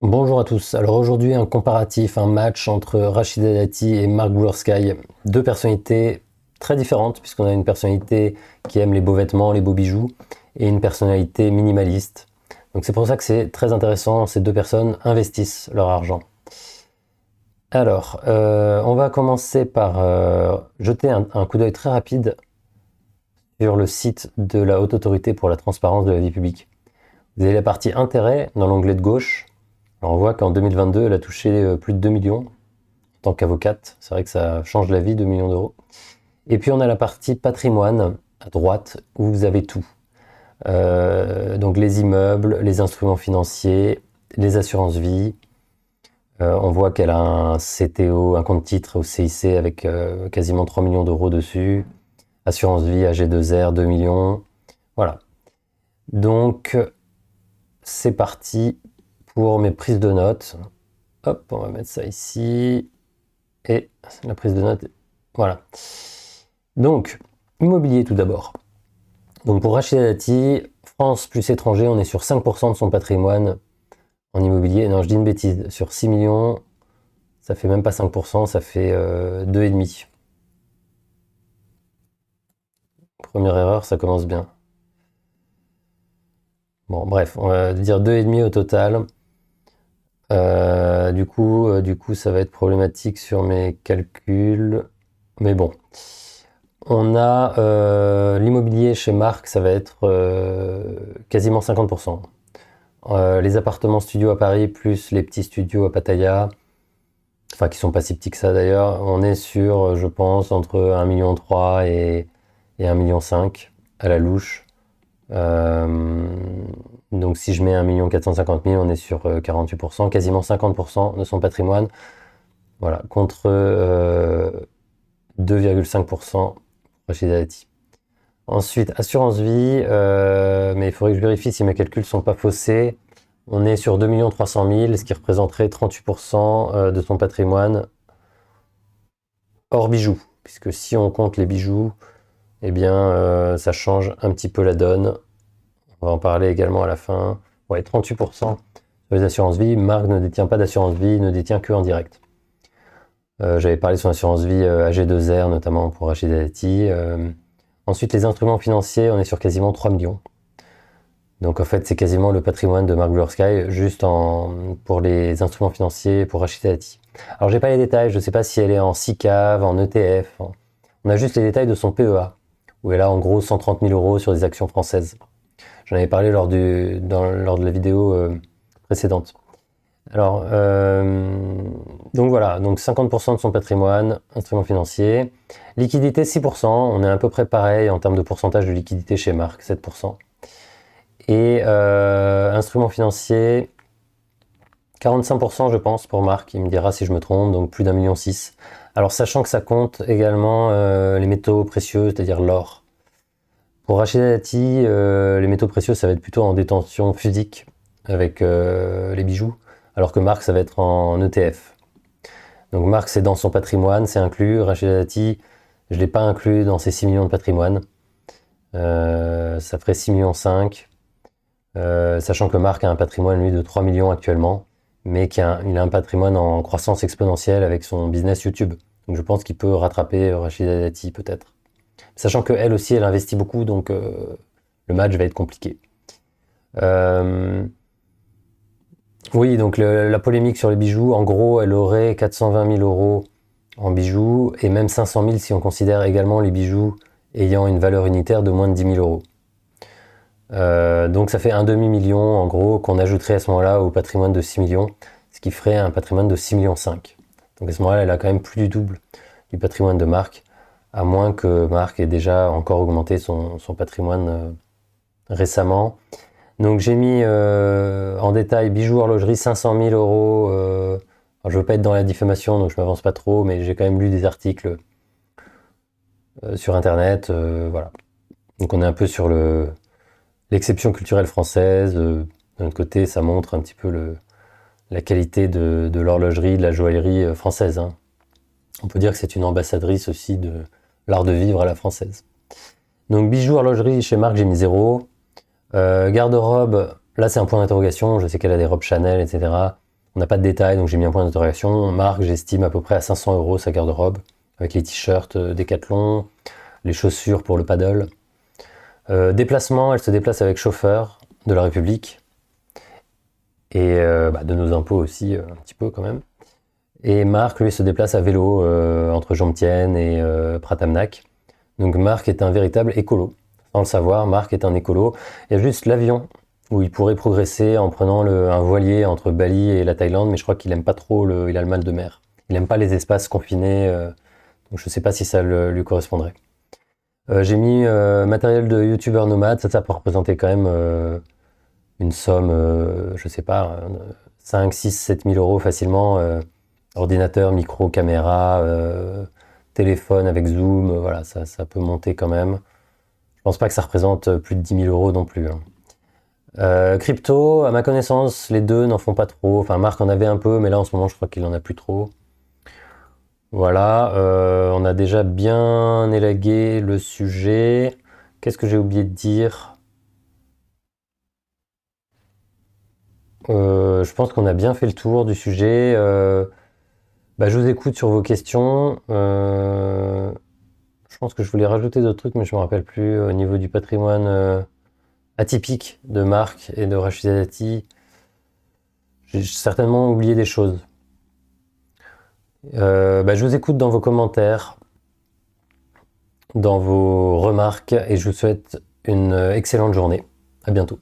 Bonjour à tous. Alors aujourd'hui, un comparatif, un match entre Rachida Dati et Mark Bulorskaya. Deux personnalités très différentes, puisqu'on a une personnalité qui aime les beaux vêtements, les beaux bijoux, et une personnalité minimaliste. Donc c'est pour ça que c'est très intéressant, ces deux personnes investissent leur argent. Alors, on va commencer par jeter un coup d'œil très rapide sur le site de la Haute Autorité pour la transparence de la vie publique. Vous avez la partie intérêts dans l'onglet de gauche. Alors on voit qu'en 2022, elle a touché plus de 2 millions en tant qu'avocate. C'est vrai que ça change la vie, 2 millions d'euros. Et puis on a la partie patrimoine à droite où vous avez tout. Donc les immeubles, les instruments financiers, les assurances vie. On voit qu'elle a un CTO, un compte titre au CIC avec quasiment 3 millions d'euros dessus. Assurance vie AG2R, 2 millions. Voilà. Donc c'est parti pour mes prises de notes. Hop, on va mettre ça ici. Et la prise de notes, voilà. Donc, immobilier tout d'abord. Donc pour Rachida Dati, France plus étranger, on est sur 5% de son patrimoine en immobilier. Non, je dis une bêtise. Sur 6 millions, ça fait même pas 5%, ça fait 2,5%. Première erreur, ça commence bien. Bon, bref, on va dire 2,5 au total. Du coup, ça va être problématique sur mes calculs. Mais bon. On a l'immobilier chez Marc, ça va être quasiment 50%. Les appartements studios à Paris, plus les petits studios à Pattaya, enfin qui sont pas si petits que ça d'ailleurs, on est sur, je pense, entre 1,3 million et 1,5 million à la louche. Euh, donc si je mets 1,450 million, on est sur 48%, quasiment 50% de son patrimoine. Voilà, contre 2,5% pour Rachida Dati. Ensuite, assurance vie, mais il faudrait que je vérifie si mes calculs sont pas faussés. On est sur 2 300 000, ce qui représenterait 38% de son patrimoine hors bijoux. Puisque si on compte les bijoux, eh bien, ça change un petit peu la donne. On va en parler également à la fin. Ouais, 38% sur les assurances vie. Marc ne détient pas d'assurance vie, il ne détient que en direct. J'avais parlé de son assurance vie AG2R, notamment pour Rachida Dati. Ensuite, les instruments financiers, on est sur quasiment 3 millions. Donc en fait, c'est quasiment le patrimoine de Mark Bulorskaya, juste pour les instruments financiers pour Rachida Dati. Alors j'ai pas les détails, je sais pas si elle est en SICAV, en ETF. On a juste les détails de son PEA, où elle a en gros 130 000 euros sur des actions françaises. J'en avais parlé lors de la vidéo précédente. Alors, donc voilà, donc 50% de son patrimoine, instruments financiers. Liquidité 6%, on est à peu près pareil en termes de pourcentage de liquidité chez Marc, 7%. Et instruments financiers, 45% je pense pour Marc, il me dira si je me trompe, donc plus d'1,6 million. Alors sachant que ça compte également les métaux précieux, c'est-à-dire l'or. Pour Rachida Dati, les métaux précieux, ça va être plutôt en détention physique avec les bijoux, alors que Marc, ça va être en ETF. Donc Marc, c'est dans son patrimoine, c'est inclus. Rachida Dati, je ne l'ai pas inclus dans ses 6 millions de patrimoine. Ça ferait 6,5 millions. Sachant que Marc a un patrimoine, lui, de 3 millions actuellement, mais il a un patrimoine en croissance exponentielle avec son business YouTube. Donc je pense qu'il peut rattraper Rachida Dati, peut-être. Sachant qu'elle aussi, elle investit beaucoup, donc le match va être compliqué. Oui, donc la polémique sur les bijoux, en gros, elle aurait 420 000 euros en bijoux, et même 500 000 si on considère également les bijoux ayant une valeur unitaire de moins de 10 000 euros. Donc ça fait un demi-million en gros qu'on ajouterait à ce moment-là au patrimoine de 6 millions, ce qui ferait un patrimoine de 6,5 millions. Donc à ce moment-là, elle a quand même plus du double du patrimoine de Marc, à moins que Marc ait déjà encore augmenté son patrimoine récemment. Donc j'ai mis en détail bijoux, horlogerie, 500 000 euros. Alors, je veux pas être dans la diffamation, donc je m'avance pas trop, mais j'ai quand même lu des articles sur Internet. Voilà. Donc on est un peu sur l'exception culturelle française. De notre côté, ça montre un petit peu la qualité de l'horlogerie, de la joaillerie française. Hein. On peut dire que c'est une ambassadrice aussi de l'art de vivre à la française. Donc bijoux, horlogerie, chez Marc, j'ai mis 0. Garde-robe, là c'est un point d'interrogation, je sais qu'elle a des robes Chanel, etc. On n'a pas de détails, donc j'ai mis un point d'interrogation. Marc, j'estime à peu près à 500 € sa garde-robe, avec les t-shirts Décathlon, les chaussures pour le paddle. Déplacement, elle se déplace avec chauffeur de la République, et de nos impôts aussi, un petit peu quand même. Et Marc, lui, se déplace à vélo entre Jomtien et Pratamnak. Donc Marc est un véritable écolo. Sans le savoir, Marc est un écolo. Il y a juste l'avion où il pourrait progresser en prenant un voilier entre Bali et la Thaïlande, mais je crois qu'il aime pas trop, il a le mal de mer. Il aime pas les espaces confinés, donc je sais pas si ça lui correspondrait. J'ai mis matériel de youtubeur nomade, ça peut représenter quand même une somme, je sais pas, 5, 6, 7 000 € facilement. Ordinateur, micro, caméra, téléphone avec zoom, voilà, ça peut monter quand même. Je pense pas que ça représente plus de 10 000 € non plus, hein. Crypto, à ma connaissance, les deux n'en font pas trop. Enfin, Marc en avait un peu, mais là en ce moment, je crois qu'il en a plus trop. Voilà, on a déjà bien élagué le sujet. Qu'est-ce que j'ai oublié de dire? Je pense qu'on a bien fait le tour du sujet. Je vous écoute sur vos questions. Je pense que je voulais rajouter d'autres trucs, mais je me rappelle plus au niveau du patrimoine atypique de Marc et de Rachida Dati. J'ai certainement oublié des choses. Je vous écoute dans vos commentaires, dans vos remarques, et je vous souhaite une excellente journée. À bientôt.